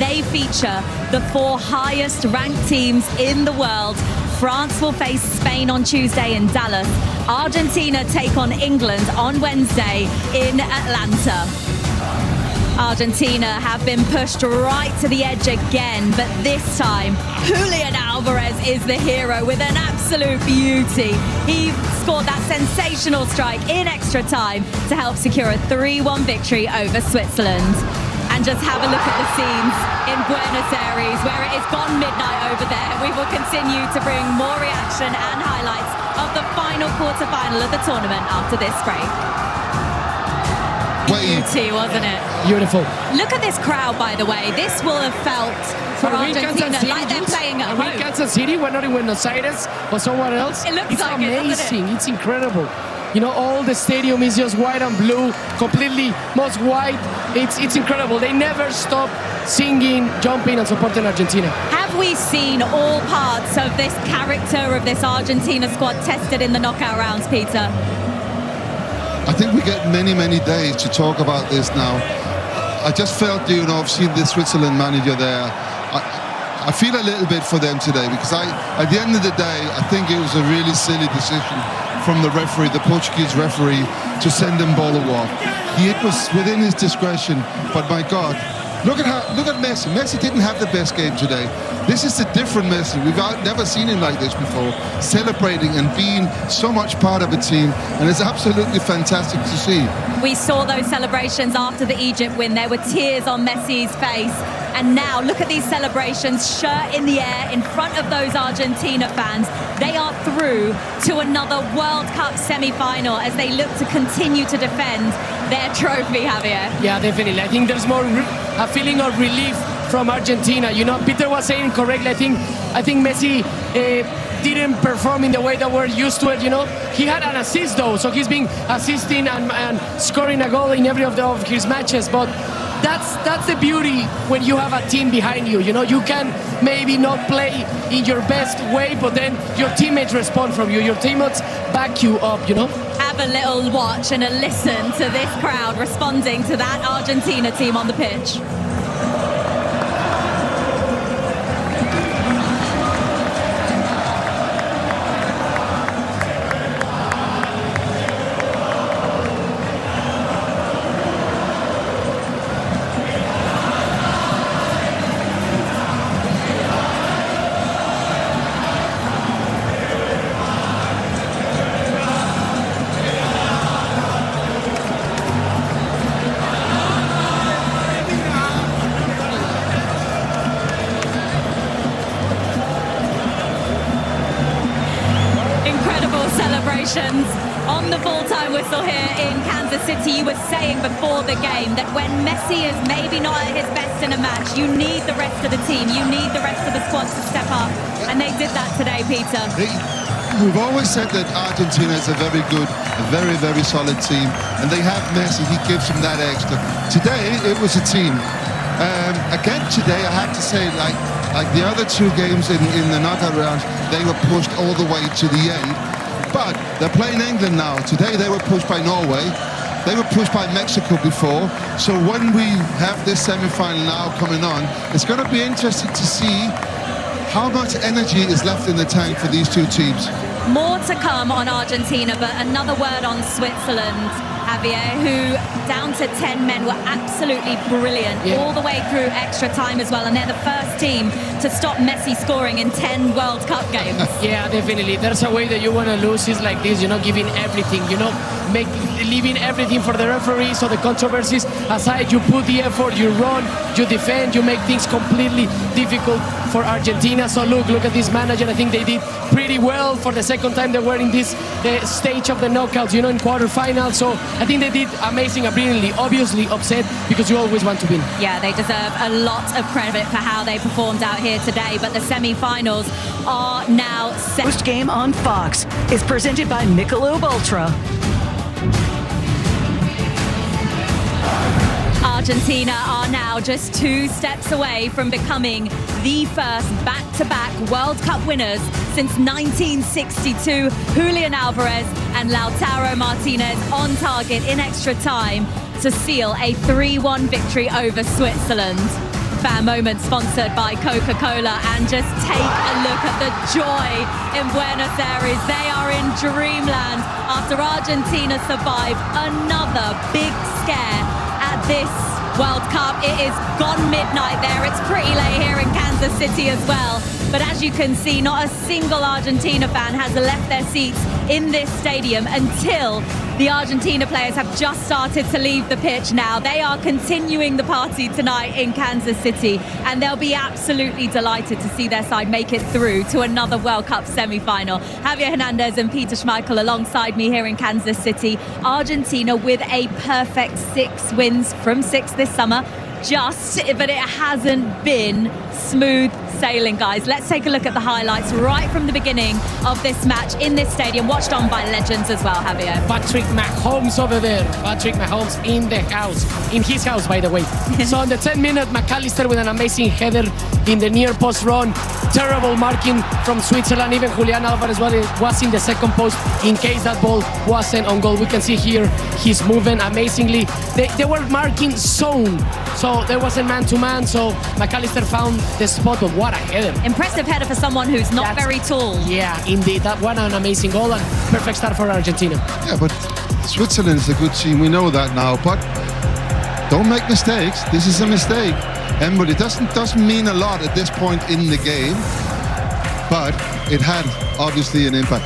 they feature the 4 highest ranked teams in the world. France will face Spain on Tuesday in Dallas. Argentina take on England on Wednesday in Atlanta. Argentina have been pushed right to the edge again, but this time Julian Alvarez is the hero with an absolute beauty. He scored that sensational strike in extra time to help secure a 3-1 victory over Switzerland. And just have a look at the scenes in Buenos Aires, where it is gone midnight over there. We will continue to bring more reaction and highlights of the final quarter-final of the tournament after this break. Beauty, wasn't it? Beautiful. Look at this crowd, by the way. This will have felt for Argentina like they're playing at home. Kansas City, we're not in Buenos Aires or somewhere else. It looks it's like amazing. It? It's incredible. You know, all the stadium is just white and blue, completely most white. It's incredible. They never stop singing, jumping, and supporting Argentina. Have we seen all parts of this character of this Argentina squad tested in the knockout rounds, Peter? I think we get many, many days to talk about this now. I just felt, you know, I've seen the Switzerland manager there. I feel a little bit for them today because at the end of the day, I think it was a really silly decision from the referee, the Portuguese referee, to send them ball of war. It was within his discretion, but my God, look at Messi. Messi didn't have the best game today. This is a different Messi. We've never seen him like this before, celebrating and being so much part of a team, and it's absolutely fantastic to see. We saw those celebrations after the Egypt win. There were tears on Messi's face. And now look at these celebrations, shirt in the air in front of those Argentina fans. They are through to another World Cup semi-final as they look to continue to defend their trophy, Javier. Yeah, definitely. I think there's more a feeling of relief from Argentina. You know, Peter was saying correctly. I think Messi didn't perform in the way that we're used to it. You know, he had an assist though, so he's been assisting and scoring a goal in every of his matches. But that's the beauty when you have a team behind you. You know, you can maybe not play in your best way, but then your teammates respond from you. Your teammates back you up, you know. Have a little watch and a listen to this crowd responding to that Argentina team on the pitch. On the full-time whistle here in Kansas City, you were saying before the game that when Messi is maybe not at his best in a match, you need the rest of the team, you need the rest of the squad to step up, and they did that today, Peter. We've always said that Argentina is a very good, a very, very solid team, and they have Messi, he gives them that extra. Today, it was a team. Again today, I have to say, like the other 2 games in the knockout rounds, they were pushed all the way to the end. But they're playing England now. Today they were pushed by Norway. They were pushed by Mexico before. So when we have this semi-final now coming on, it's going to be interesting to see how much energy is left in the tank for these 2 teams. More to come on Argentina, but another word on Switzerland, Javier, who down to 10 men were absolutely brilliant, all the way through extra time as well, and they're the first team to stop Messi scoring in 10 World Cup games. Yeah, definitely. There's a way that you want to lose is like this, you know, giving everything, you know, leaving everything for the referees or the controversies aside. You put the effort, you run, you defend, you make things completely difficult for Argentina. So look at this manager. I think they did pretty well for the second time they were in this stage of the knockouts, you know, in quarterfinals. So I think they did amazing and brilliantly. Obviously upset because you always want to win. Yeah, they deserve a lot of credit for how they performed out here today, but the semi-finals are now set. Post game on Fox is presented by Michelob Ultra. Argentina are now just 2 steps away from becoming the first back-to-back World Cup winners since 1962. Julian Alvarez and Lautaro Martinez on target in extra time to seal a 3-1 victory over Switzerland. fan moment sponsored by Coca-Cola, and just take a look at the joy in Buenos Aires. They are in dreamland after Argentina survived another big scare at this World Cup. It is gone midnight there. It's pretty late here in Kansas City as well. But as you can see, not a single Argentina fan has left their seats in this stadium until the Argentina players have just started to leave the pitch now. They are continuing the party tonight in Kansas City, and they'll be absolutely delighted to see their side make it through to another World Cup semi-final. Javier Hernandez and Peter Schmeichel alongside me here in Kansas City. Argentina with a perfect 6 wins from 6 this summer. But it hasn't been smooth sailing, guys. Let's take a look at the highlights right from the beginning of this match in this stadium, watched on by legends as well, Javier. Patrick Mahomes over there. Patrick Mahomes in the house. In his house, by the way. So on the 10-minute, McAllister with an amazing header in the near post run. Terrible marking from Switzerland. Even Julian Alvarez was in the second post in case that ball wasn't on goal. We can see here he's moving amazingly. They were marking zone. So there wasn't man-to-man, so McAllister found the spot, but what a header. Impressive header for someone who's not very tall. Yeah, indeed. That one an amazing goal and perfect start for Argentina. Yeah, but Switzerland is a good team. We know that now. But don't make mistakes. This is a mistake. But it doesn't mean a lot at this point in the game. But it had obviously an impact.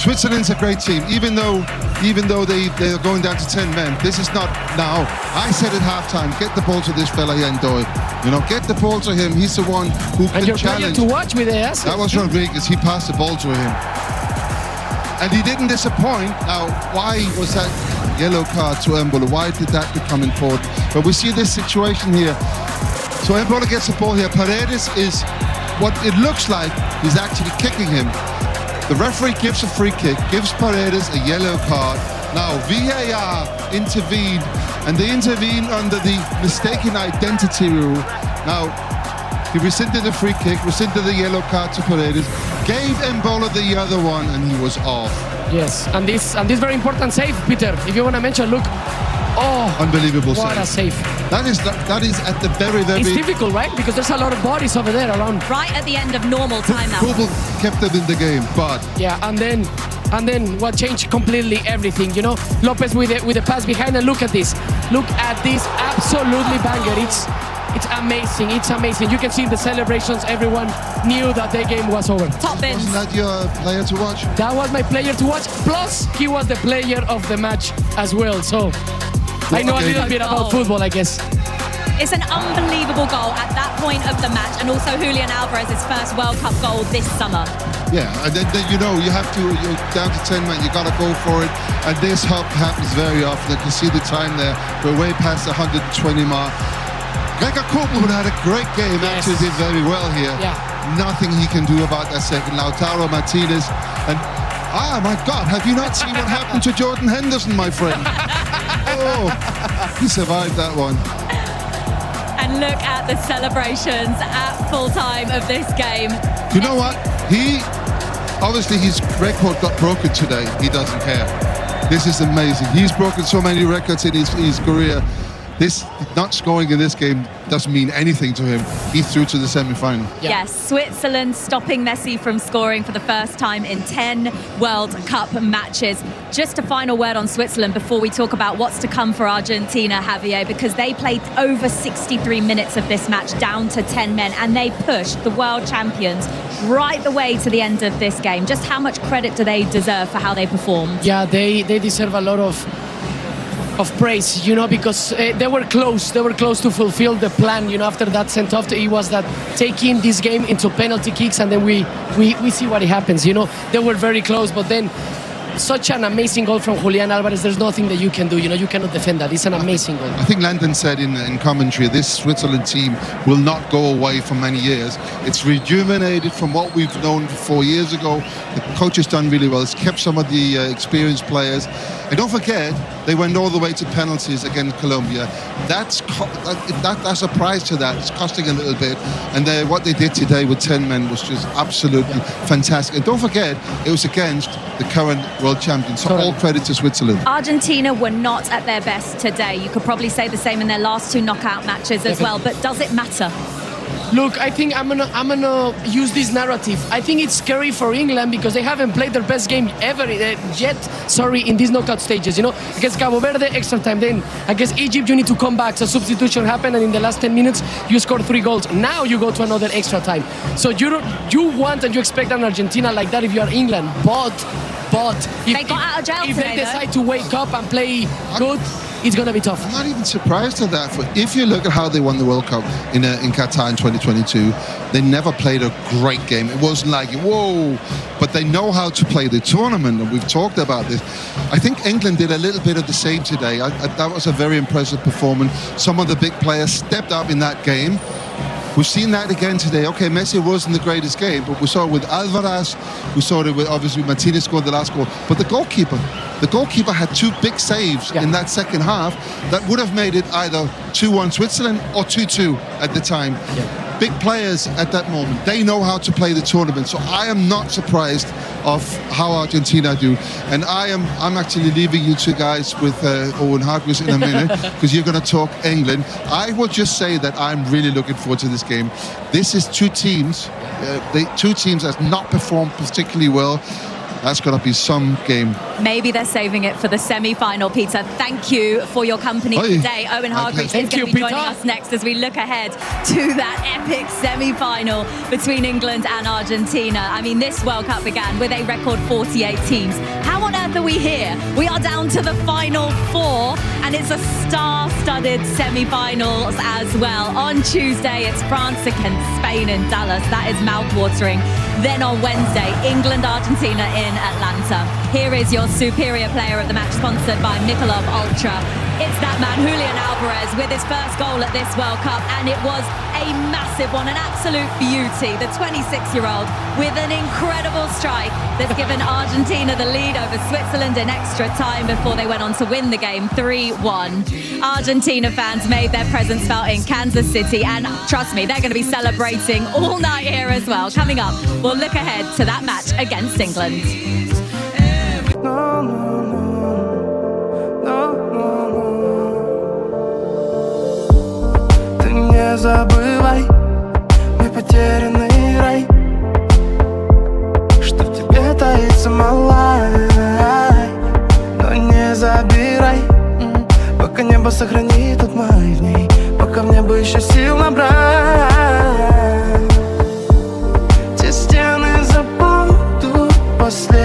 Switzerland's a great team, even though they're going down to 10 men. This is not now. I said at halftime, get the ball to this fella here, Ndoye. You know, get the ball to him. He's the one who can challenge. To watch with the assist. That was Rodriguez. He passed the ball to him, and he didn't disappoint. Now, why was that yellow card to Embolo? Why did that become important? But we see this situation here. So Embolo gets the ball here. Paredes is what it looks like. He's actually kicking him. The referee gives a free kick, gives Paredes a yellow card. Now, VAR intervened, and they intervened under the mistaken identity rule. Now, he rescinded the free kick, rescinded the yellow card to Paredes, gave Embolo the other one, and he was off. Yes, and this very important save, Peter, if you want to mention, look. Oh, unbelievable what save. A save. That is at the very... It's difficult, right? Because there's a lot of bodies over there around. Right at the end of normal time now. Kobel kept them in the game, but... Yeah, and then what changed completely everything, you know? Lopez with the pass behind, and look at this. Look at this, absolutely banger. It's amazing, it's amazing. You can see in the celebrations, everyone knew that the game was over. Top bins. Wasn't that your player to watch? That was my player to watch, plus he was the player of the match as well, so... I know a little bit about football, I guess. It's an unbelievable goal at that point of the match, and also Julian Alvarez's first World Cup goal this summer. Yeah, and then you know, you're down to 10 men, you got to go for it. And this happens very often. You can see the time there. We're way past the 120 mark. Gregor Kobel, who had a great game, actually did very well here. Yeah. Nothing he can do about that second. Lautaro Martinez. And, my God, have you not seen what happened to Jordan Henderson, my friend? Oh, he survived that one. And look at the celebrations at full time of this game. You know what? Obviously his record got broken today. He doesn't care. This is amazing. He's broken so many records in his career. This not scoring in this game doesn't mean anything to him. He's through to the semi-final. Yeah. Yes, Switzerland stopping Messi from scoring for the first time in 10 World Cup matches. Just a final word on Switzerland before we talk about what's to come for Argentina, Javier, because they played over 63 minutes of this match down to 10 men, and they pushed the world champions right the way to the end of this game. Just how much credit do they deserve for how they performed? Yeah, they deserve a lot of praise, you know, because they were close to fulfill the plan, you know, after that sent-off. It was that taking this game into penalty kicks, and then we see what happens, you know. They were very close, but then such an amazing goal from Julian Alvarez. There's nothing that you can do, you know, you cannot defend that. It's an amazing goal. I think Landon said in commentary, this Switzerland team will not go away for many years. It's rejuvenated from what we've known 4 years ago. The coach has done really well. It's kept some of the experienced players. And don't forget, they went all the way to penalties against Colombia. That's a price to that. It's costing a little bit. And what they did today with 10 men was just absolutely fantastic. And don't forget, it was against the current world champions. So all credit to Switzerland. Argentina were not at their best today. You could probably say the same in their last two knockout matches as well. But does it matter? Look, I think I'm gonna use this narrative. I think it's scary for England because they haven't played their best game ever yet. Sorry, in these knockout stages. You know, against Cabo Verde, extra time. Then against Egypt, you need to come back. So substitution happened, and in the last 10 minutes, you scored 3 goals. Now you go to another extra time. So you want and you expect an Argentina like that if you are England, but if They got out of jail if today, they decide to wake up and play good, it's gonna be tough. I'm not even surprised at that. If you look at how they won the World Cup in Qatar in 2022, they never played a great game. It wasn't like, whoa, but they know how to play the tournament, and we've talked about this. I think England did a little bit of the same today. That was a very impressive performance. Some of the big players stepped up in that game. We've seen that again today. Okay, Messi wasn't the greatest game, but we saw it with Alvarez. We saw it with, obviously, Martinez scored the last goal. But the goalkeeper had 2 big saves in that second half that would have made it either 2-1 Switzerland or 2-2 at the time. Big players at that moment. They know how to play the tournament. So I am not surprised of how Argentina do. And I'm actually leaving you two guys with Owen Hargreaves in a minute because you're going to talk England. I will just say that I'm really looking forward to this game. This is 2 teams. Two teams that have not performed particularly well. That's going to be some game. Maybe they're saving it for the semi-final, Peter. Thank you for your company today. Owen Hargreaves is going to be joining us next as we look ahead to that epic semi-final between England and Argentina. I mean, this World Cup began with a record 48 teams. How on earth are we here? We are down to the final 4, and it's a star-studded semi-finals as well. On Tuesday, it's France against Spain in Dallas. That is mouth-watering. Then on Wednesday, England-Argentina in Atlanta. Here is your superior player of the match, sponsored by Michelob Ultra. It's that man, Julian Alvarez, with his first goal at this World Cup, and it was a massive one, an absolute beauty. The 26-year-old with an incredible strike that's given Argentina the lead over Switzerland in extra time before they went on to win the game 3-1. Argentina fans made their presence felt in Kansas City, and trust me, they're going to be celebrating all night here as well. Coming up, we'll look ahead to that match against England. Не забывай, мы потерянный рай, что в тебе таится малая. Но не забирай, пока небо сохранит тот май в ней, пока в небо еще сил набрать. Те стены забудут после